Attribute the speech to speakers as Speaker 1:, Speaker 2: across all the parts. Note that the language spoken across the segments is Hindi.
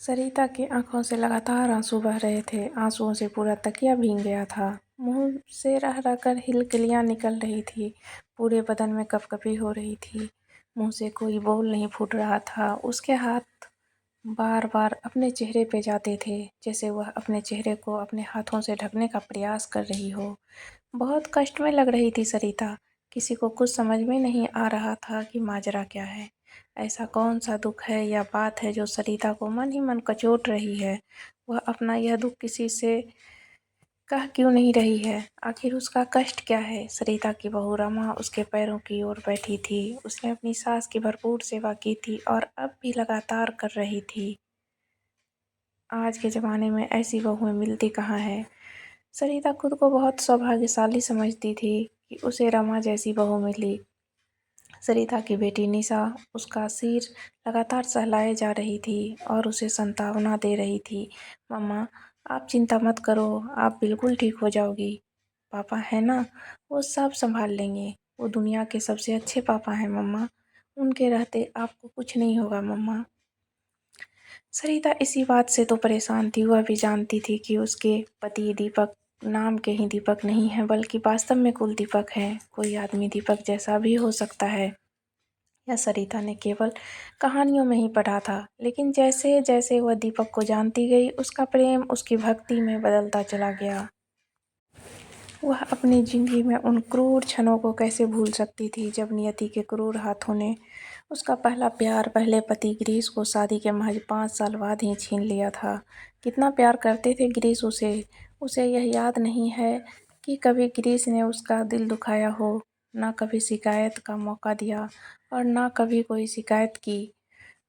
Speaker 1: सरिता की आंखों से लगातार आंसू बह रहे थे। आंसुओं से पूरा तकिया भीग गया था। मुंह से रह रहकर हिलकिलियां निकल रही थी। पूरे बदन में कपकपी हो रही थी। मुंह से कोई बोल नहीं फूट रहा था। उसके हाथ बार बार अपने चेहरे पे जाते थे, जैसे वह अपने चेहरे को अपने हाथों से ढकने का प्रयास कर रही हो। बहुत कष्ट में लग रही थी सरिता। किसी को कुछ समझ में नहीं आ रहा था कि माजरा क्या है। ऐसा कौन सा दुख है या बात है जो सरिता को मन ही मन कचोट रही है। वह अपना यह दुख किसी से कह क्यों नहीं रही है। आखिर उसका कष्ट क्या है। सरिता की बहू रमा उसके पैरों की ओर बैठी थी। उसने अपनी सास की भरपूर सेवा की थी और अब भी लगातार कर रही थी। आज के ज़माने में ऐसी बहुएं मिलती कहाँ है। सरिता खुद को बहुत सौभाग्यशाली समझती थी कि उसे रमा जैसी बहू मिली। सरिता की बेटी निशा उसका सिर लगातार सहलाए जा रही थी और उसे सांत्वना दे रही थी। मम्मा, आप चिंता मत करो, आप बिल्कुल ठीक हो जाओगी। पापा है ना, वो सब संभाल लेंगे। वो दुनिया के सबसे अच्छे पापा हैं मम्मा। उनके रहते आपको कुछ नहीं होगा मम्मा। सरिता इसी बात से तो परेशान थी। वह भी जानती थी कि उसके पति दीपक नाम के ही दीपक नहीं है, बल्कि वास्तव में कुल दीपक है। कोई आदमी दीपक जैसा भी हो सकता है, यह सरिता ने केवल कहानियों में ही पढ़ा था। लेकिन जैसे जैसे वह दीपक को जानती गई, उसका प्रेम उसकी भक्ति में बदलता चला गया। वह अपनी जिंदगी में उन क्रूर क्षणों को कैसे भूल सकती थी जब नियति के क्रूर हाथों ने उसका पहला प्यार पहले पति गिरीश को शादी के महज 5 साल बाद ही छीन लिया था। कितना प्यार करते थे गिरीश उसे। उसे यह याद नहीं है कि कभी गिरीश ने उसका दिल दुखाया हो। ना कभी शिकायत का मौका दिया और ना कभी कोई शिकायत की।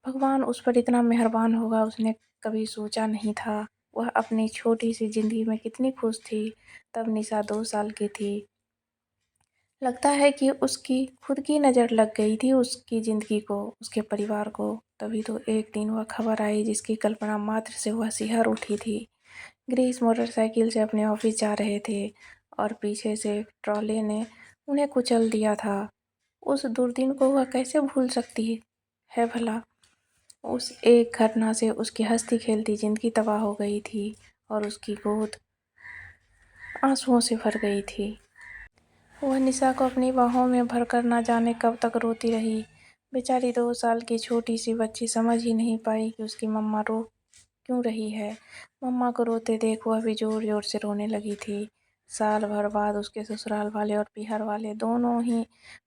Speaker 1: भगवान उस पर इतना मेहरबान होगा उसने कभी सोचा नहीं था। वह अपनी छोटी सी जिंदगी में कितनी खुश थी। तब निशा 2 साल की थी। लगता है कि उसकी खुद की नज़र लग गई थी उसकी ज़िंदगी को, उसके परिवार को। तभी तो एक दिन वह खबर आई जिसकी कल्पना मात्र से वह सिहर उठी थी। गिरीश मोटरसाइकिल से अपने ऑफिस जा रहे थे और पीछे से एक ट्रॉले ने उन्हें कुचल दिया था। उस दुर्दिन को वह कैसे भूल सकती है भला। उस एक घटना से उसकी हंसती खेलती ज़िंदगी तबाह हो गई थी और उसकी गोद आंसुओं से भर गई थी। वह निशा को अपनी बाहों में भरकर न जाने कब तक रोती रही। बेचारी 2 साल की छोटी सी बच्ची समझ ही नहीं पाई कि उसकी मम्मा रो क्यों रही है। मम्मा को रोते देख वह भी जोर जोर से रोने लगी थी। साल भर बाद उसके ससुराल वाले और पीहर वाले दोनों ही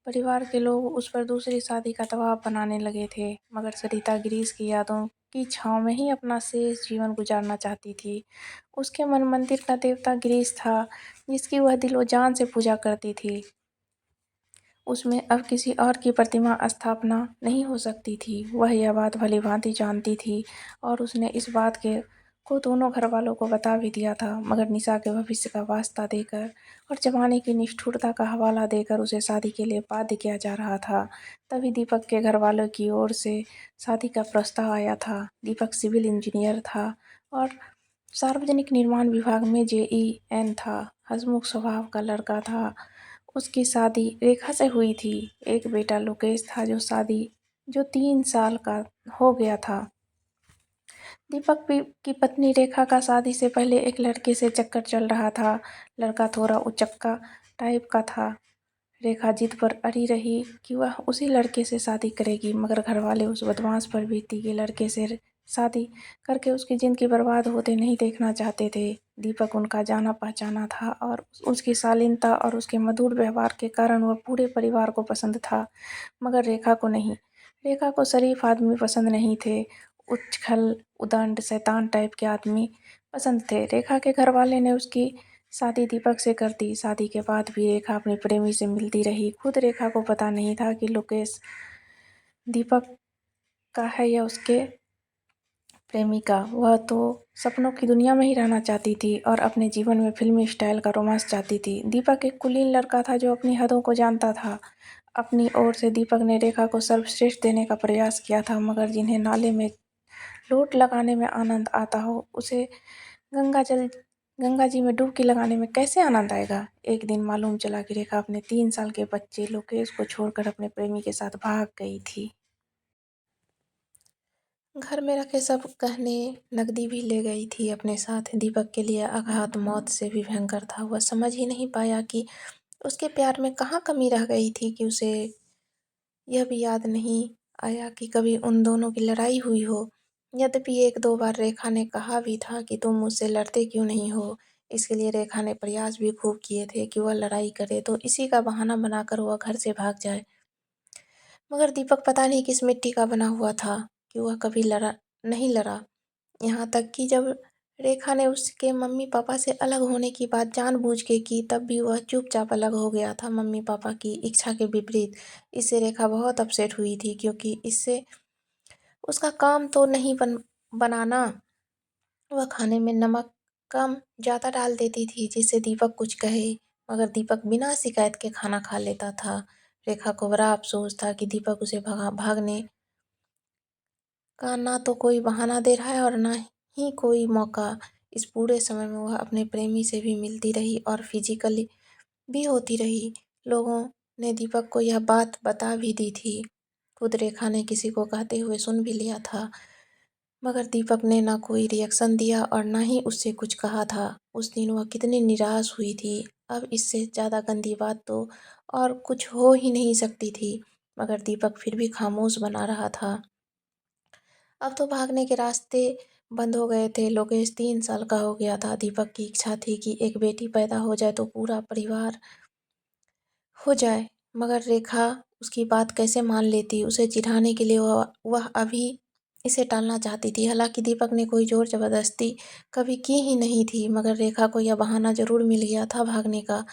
Speaker 1: परिवार के लोग उस पर दूसरी शादी का दबाव बनाने लगे थे। मगर सरिता गिरीश की यादों की छाँव में ही अपना शेष जीवन गुजारना चाहती थी। उसके मन मंदिर का देवता गिरीश था, जिसकी वह दिलो जान से पूजा करती थी। उसमें अब किसी और की प्रतिमा स्थापना नहीं हो सकती थी। वह यह बात भली भांति जानती थी और उसने इस बात के को दोनों घर वालों को बता भी दिया था। मगर निशा के भविष्य का वास्ता देकर और जमाने की निष्ठुरता का हवाला देकर उसे शादी के लिए बाध्य किया जा रहा था। तभी दीपक के घर वालों की ओर से शादी का प्रस्ताव आया था। दीपक सिविल इंजीनियर था और सार्वजनिक निर्माण विभाग में JEN था। हंसमुख स्वभाव का लड़का था। उसकी शादी रेखा से हुई थी। एक बेटा लोकेश था जो 3 साल का हो गया था। दीपक की पत्नी रेखा का शादी से पहले एक लड़के से चक्कर चल रहा था। लड़का थोड़ा उचक्का टाइप का था। रेखा जिद पर अड़ी रही कि वह उसी लड़के से शादी करेगी, मगर घरवाले उस बदमाश पर बीती के लड़के से शादी करके उसकी ज़िंदगी बर्बाद होते नहीं देखना चाहते थे। दीपक उनका जाना पहचाना था और उसकी शालीनता और उसके मधुर व्यवहार के कारण वह पूरे परिवार को पसंद था, मगर रेखा को नहीं। रेखा को शरीफ आदमी पसंद नहीं थे। उच्छल उदंड शैतान टाइप के आदमी पसंद थे। रेखा के घरवाले ने उसकी शादी दीपक से कर दी। शादी के बाद भी रेखा अपने प्रेमी से मिलती रही। खुद रेखा को पता नहीं था कि लोकेश दीपक का है या उसके प्रेमी का। वह तो सपनों की दुनिया में ही रहना चाहती थी और अपने जीवन में फिल्मी स्टाइल का रोमांस चाहती थी। दीपक एक कुलीन लड़का था जो अपनी हदों को जानता था। अपनी ओर से दीपक ने रेखा को सर्वश्रेष्ठ देने का प्रयास किया था, मगर जिन्हें नाले में लोट लगाने में आनंद आता हो, उसे गंगा जल गंगा जी में डुबकी लगाने में कैसे आनंद आएगा। एक दिन मालूम चला कि रेखा अपने 3 साल के बच्चे लोकेश को छोड़कर अपने प्रेमी के साथ भाग गई थी। घर में रखे सब गहने, नकदी भी ले गई थी अपने साथ। दीपक के लिए आघात मौत से भी भयंकर था। वह समझ ही नहीं पाया कि उसके प्यार में कहाँ कमी रह गई थी कि उसे यह भी याद नहीं आया कि कभी उन दोनों की लड़ाई हुई हो। यद्यपि एक दो बार रेखा ने कहा भी था कि तुम मुझसे लड़ते क्यों नहीं हो। इसके लिए रेखा ने प्रयास भी खूब किए थे कि वह लड़ाई करे तो इसी का बहाना बनाकर वह घर से भाग जाए। मगर दीपक पता नहीं किस मिट्टी का बना हुआ था कि वह कभी नहीं लड़ा। यहाँ तक कि जब रेखा ने उसके मम्मी पापा से अलग होने की बात जानबूझ के की, तब भी वह चुपचाप अलग हो गया था मम्मी पापा की इच्छा के विपरीत। इससे रेखा बहुत अपसेट हुई थी, क्योंकि इससे उसका काम तो नहीं बनाना। वह खाने में नमक कम ज़्यादा डाल देती थी जिससे दीपक कुछ कहे, मगर दीपक बिना शिकायत के खाना खा लेता था। रेखा को बड़ा अफसोस था कि दीपक उसे भागने का ना तो कोई बहाना दे रहा है और ना ही कोई मौका। इस पूरे समय में वह अपने प्रेमी से भी मिलती रही और फिजिकली भी होती रही। लोगों ने दीपक को यह बात बता भी दी थी। खुद रेखा ने किसी को कहते हुए सुन भी लिया था, मगर दीपक ने ना कोई रिएक्शन दिया और ना ही उससे कुछ कहा था। उस दिन वह कितनी निराश हुई थी। अब इससे ज़्यादा गंदी बात तो और कुछ हो ही नहीं सकती थी, मगर दीपक फिर भी खामोश बना रहा था। अब तो भागने के रास्ते बंद हो गए थे। लोकेश 3 साल का हो गया था। दीपक की इच्छा थी कि एक बेटी पैदा हो जाए तो पूरा परिवार हो जाए, मगर रेखा उसकी बात कैसे मान लेती। उसे चिढ़ाने के लिए वह अभी इसे टालना चाहती थी। हालांकि दीपक ने कोई जोर जबरदस्ती कभी की ही नहीं थी, मगर रेखा को यह बहाना जरूर मिल गया था भागने का,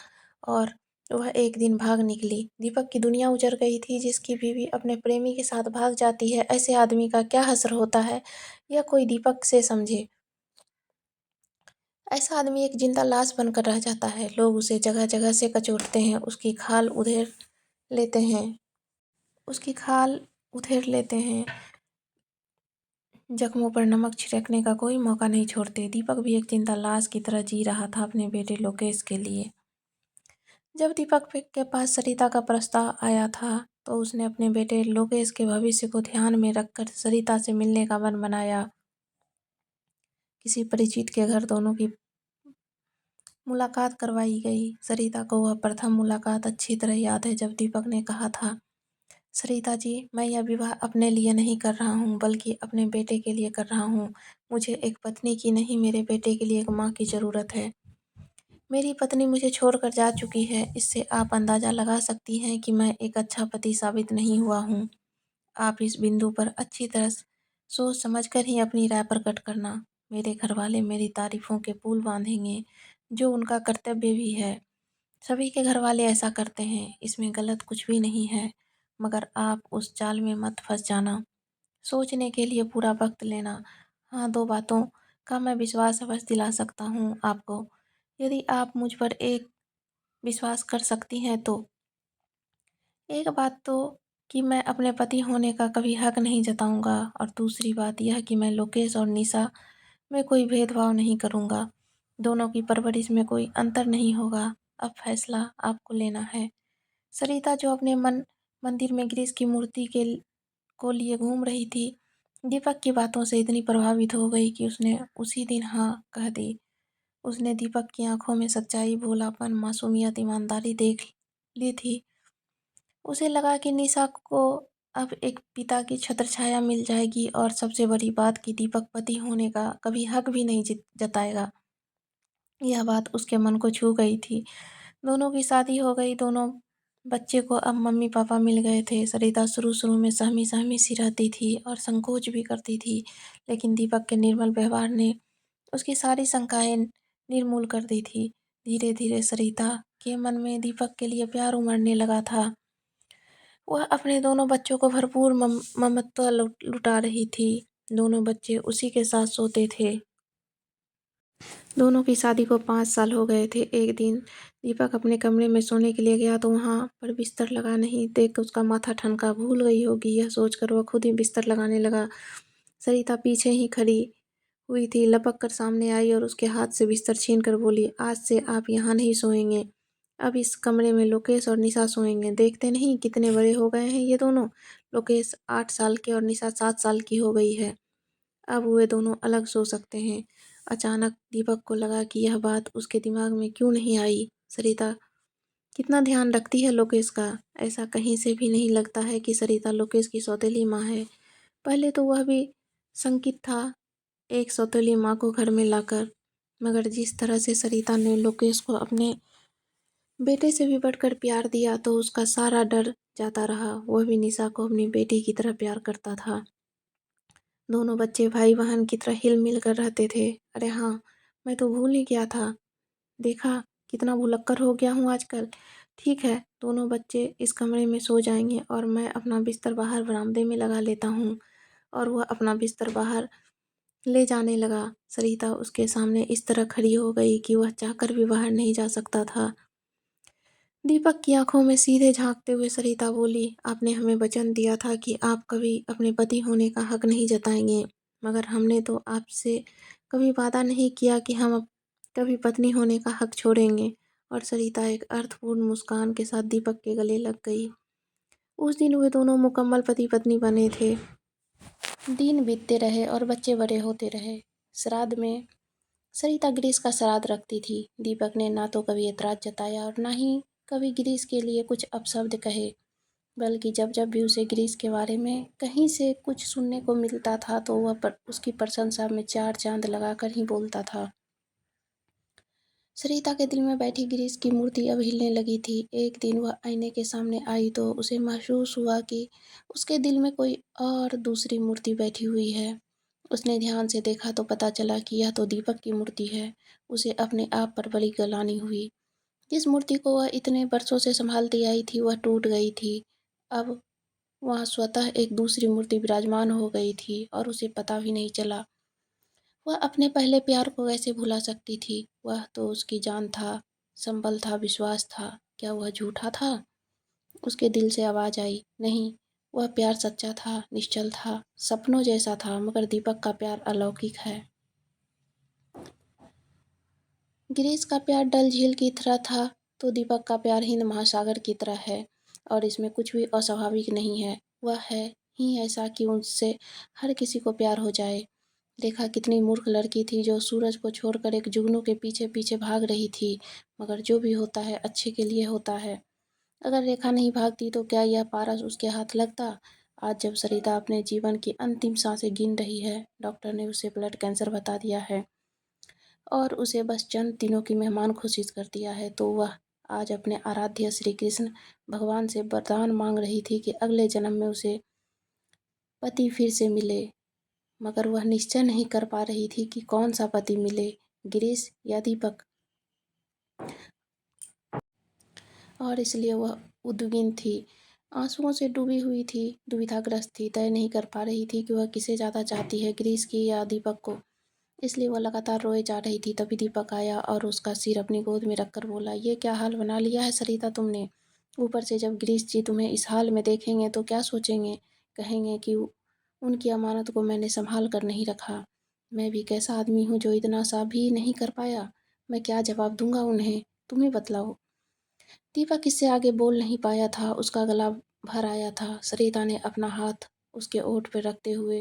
Speaker 1: और वह एक दिन भाग निकली। दीपक की दुनिया उजड़ गई थी। जिसकी बीवी अपने प्रेमी के साथ भाग जाती है, ऐसे आदमी का क्या हश्र होता है, यह कोई दीपक से समझे। ऐसा आदमी एक जिंदा लाश बनकर रह जाता है। लोग उसे जगह जगह से कचोटते हैं, लेते हैं उसकी खाल उधेड़ लेते हैं, जख्मों पर नमक छिड़कने का कोई मौका नहीं छोड़ते। दीपक भी एक जिंदा लाश की तरह जी रहा था अपने बेटे लोकेश के लिए। जब दीपक के पास सरिता का प्रस्ताव आया था, तो उसने अपने बेटे लोकेश के भविष्य को ध्यान में रखकर सरिता से मिलने का मन बनाया। किसी परिचित के घर दोनों की मुलाकात करवाई गई। सरिता को वह प्रथम मुलाकात अच्छी तरह याद है, जब दीपक ने कहा था, सरिता जी, मैं यह विवाह अपने लिए नहीं कर रहा हूँ, बल्कि अपने बेटे के लिए कर रहा हूँ। मुझे एक पत्नी की नहीं, मेरे बेटे के लिए एक माँ की ज़रूरत है। मेरी पत्नी मुझे छोड़कर जा चुकी है। इससे आप अंदाज़ा लगा सकती हैं कि मैं एक अच्छा पति साबित नहीं हुआ हूँ। आप इस बिंदु पर अच्छी तरह सोच समझकर ही अपनी राय प्रकट करना। मेरे घरवाले मेरी तारीफों के पुल बांधेंगे, जो उनका कर्तव्य भी है। सभी के घरवाले ऐसा करते हैं, इसमें गलत कुछ भी नहीं है। मगर आप उस जाल में मत फंस जाना। सोचने के लिए पूरा वक्त लेना। हाँ, 2 बातों का मैं विश्वास अवश्य दिला सकता हूँ आपको। यदि आप मुझ पर एक विश्वास कर सकती हैं तो। एक बात तो कि मैं अपने पति होने का कभी हक नहीं जताऊंगा, और दूसरी बात यह कि मैं लोकेश और निशा में कोई भेदभाव नहीं करूंगा। दोनों की परवरिश में कोई अंतर नहीं होगा। अब फैसला आपको लेना है। सरिता, जो अपने मंदिर में गिरीश की मूर्ति को लिए घूम रही थी, दीपक की बातों से इतनी प्रभावित हो गई कि उसने उसी दिन हाँ कह दी। उसने दीपक की आंखों में सच्चाई, भोलापन, मासूमियत, ईमानदारी देख ली थी। उसे लगा कि निशा को अब एक पिता की छत्रछाया मिल जाएगी, और सबसे बड़ी बात कि दीपक पति होने का कभी हक भी नहीं जताएगा। यह बात उसके मन को छू गई थी। दोनों की शादी हो गई, दोनों बच्चे को अब मम्मी पापा मिल गए थे। सरिता शुरू शुरू में सहमी सहमी सी रहती थी और संकोच भी करती थी, लेकिन दीपक के निर्मल व्यवहार ने उसकी सारी शंकाएं निर्मूल कर दी थी। धीरे धीरे सरिता के मन में दीपक के लिए प्यार उमड़ने लगा था। वह अपने दोनों बच्चों को भरपूर ममता लुटा रही थी। दोनों बच्चे उसी के साथ सोते थे। दोनों की शादी को 5 साल हो गए थे। एक दिन दीपक अपने कमरे में सोने के लिए गया तो वहां पर बिस्तर लगा नहीं देख उसका माथा ठनका। भूल गई होगी, यह सोचकर वह खुद ही बिस्तर लगाने लगा। सरिता पीछे ही खड़ी हुई थी, लपक कर सामने आई और उसके हाथ से बिस्तर छीन कर बोली, आज से आप यहाँ नहीं सोएंगे। अब इस कमरे में लोकेश और निशा सोएंगे। देखते नहीं कितने बड़े हो गए हैं ये दोनों। लोकेश 8 साल के और निशा 7 साल की हो गई है। अब वे दोनों अलग सो सकते हैं। अचानक दीपक को लगा कि यह बात उसके दिमाग में क्यों नहीं आई। सरिता कितना ध्यान रखती है लोकेश का। ऐसा कहीं से भी नहीं लगता है कि सरिता लोकेश की सौतेली माँ है। पहले तो वह भी शंकित था एक सौतेली माँ को घर में लाकर, मगर जिस तरह से सरिता ने लोकेश को अपने बेटे से भी बढ़कर प्यार दिया तो उसका सारा डर जाता रहा। वह भी निशा को अपनी बेटी की तरह प्यार करता था। दोनों बच्चे भाई बहन की तरह हिल मिल कर रहते थे। अरे हाँ, मैं तो भूल ही गया था। देखा कितना भुलक्कर हो गया हूँ आजकल। ठीक है, दोनों बच्चे इस कमरे में सो जाएंगे और मैं अपना बिस्तर बाहर बरामदे में लगा लेता हूँ। और वह अपना बिस्तर बाहर ले जाने लगा। सरिता उसके सामने इस तरह खड़ी हो गई कि वह चाहकर भी बाहर नहीं जा सकता था। दीपक की आंखों में सीधे झांकते हुए सरिता बोली, आपने हमें वचन दिया था कि आप कभी अपने पति होने का हक नहीं जताएंगे, मगर हमने तो आपसे कभी वादा नहीं किया कि हम कभी पत्नी होने का हक छोड़ेंगे। और सरिता एक अर्थपूर्ण मुस्कान के साथ दीपक के गले लग गई। उस दिन वे दोनों मुकम्मल पति पत्नी बने थे। दिन बीतते रहे और बच्चे बड़े होते रहे। श्राद्ध में सरिता गिरीश का श्राद्ध रखती थी। दीपक ने ना तो कभी ऐतराज जताया और ना ही कभी गिरीश के लिए कुछ अपशब्द कहे, बल्कि जब जब भी उसे गिरीश के बारे में कहीं से कुछ सुनने को मिलता था तो वह उसकी प्रशंसा में चार चांद लगाकर ही बोलता था। सरिता के दिल में बैठी गिरीश की मूर्ति अब हिलने लगी थी। एक दिन वह आईने के सामने आई तो उसे महसूस हुआ कि उसके दिल में कोई और दूसरी मूर्ति बैठी हुई है। उसने ध्यान से देखा तो पता चला कि यह तो दीपक की मूर्ति है। उसे अपने आप पर बड़ी गलानी हुई। जिस मूर्ति को वह इतने वर्षों से संभालती आई थी वह टूट गई थी। अब वहाँ स्वतः एक दूसरी मूर्ति विराजमान हो गई थी और उसे पता भी नहीं चला। वह अपने पहले प्यार को कैसे भुला सकती थी। वह तो उसकी जान था, संबल था, विश्वास था। क्या वह झूठा था? उसके दिल से आवाज आई, नहीं, वह प्यार सच्चा था, निश्चल था, सपनों जैसा था। मगर दीपक का प्यार अलौकिक है। गिरीश का प्यार डल झील की तरह था तो दीपक का प्यार हिंद महासागर की तरह है। और इसमें कुछ भी अस्वाभाविक नहीं है। वह है ही ऐसा कि उससे हर किसी को प्यार हो जाए। रेखा कितनी मूर्ख लड़की थी जो सूरज को छोड़कर एक जुगनू के पीछे पीछे भाग रही थी। मगर जो भी होता है अच्छे के लिए होता है। अगर रेखा नहीं भागती तो क्या यह पारस उसके हाथ लगता? आज जब सरिता अपने जीवन की अंतिम सांसें गिन रही है, डॉक्टर ने उसे ब्लड कैंसर बता दिया है और उसे बस चंद दिनों की मेहमान घोषित कर दिया है, तो वह आज अपने आराध्य श्री कृष्ण भगवान से वरदान मांग रही थी कि अगले जन्म में उसे पति फिर से मिले। मगर वह निश्चय नहीं कर पा रही थी कि कौन सा पति मिले, गिरीश या दीपक। और इसलिए वह उद्विग्न थी, आंसुओं से डूबी हुई थी, दुविधाग्रस्त थी, तय नहीं कर पा रही थी कि वह किसे ज़्यादा चाहती है, गिरीश की या दीपक को। इसलिए वह लगातार रोए जा रही थी। तभी दीपक आया और उसका सिर अपनी गोद में रखकर बोला, ये क्या हाल बना लिया है सरिता तुमने? ऊपर से जब गिरीश जी तुम्हें इस हाल में देखेंगे तो क्या सोचेंगे? कहेंगे कि उनकी अमानत को मैंने संभाल कर नहीं रखा। मैं भी कैसा आदमी हूँ जो इतना सा भी नहीं कर पाया। मैं क्या जवाब दूंगा उन्हें? तुम ही बतलाओ। दीपक इससे आगे बोल नहीं पाया था। उसका गला भर आया था। सरिता ने अपना हाथ उसके ओठ पर रखते हुए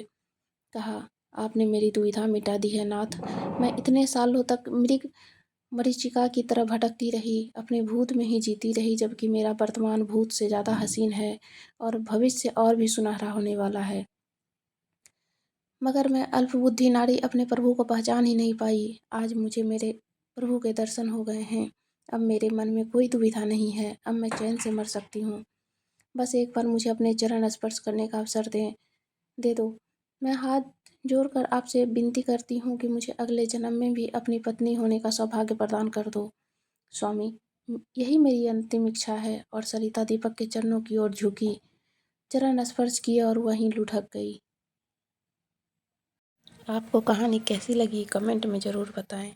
Speaker 1: कहा, आपने मेरी दुविधा मिटा दी है नाथ। मैं इतने सालों तक मृग मरीचिका की तरह भटकती रही, अपने भूत में ही जीती रही, जबकि मेरा वर्तमान भूत से ज़्यादा हसीन है और भविष्य और भी सुनहरा होने वाला है। मगर मैं अल्पबुद्धि नारी अपने प्रभु को पहचान ही नहीं पाई। आज मुझे मेरे प्रभु के दर्शन हो गए हैं। अब मेरे मन में कोई दुविधा नहीं है। अब मैं चैन से मर सकती हूँ। बस एक बार मुझे अपने चरण स्पर्श करने का अवसर दे दो। मैं हाथ जोड़कर आपसे विनती करती हूँ कि मुझे अगले जन्म में भी अपनी पत्नी होने का सौभाग्य प्रदान कर दो स्वामी। यही मेरी अंतिम इच्छा है। और सरिता दीपक के चरणों की ओर झुकी, चरण स्पर्श किया और वहीं लुढ़क गई। आपको कहानी कैसी लगी कमेंट में ज़रूर बताएं।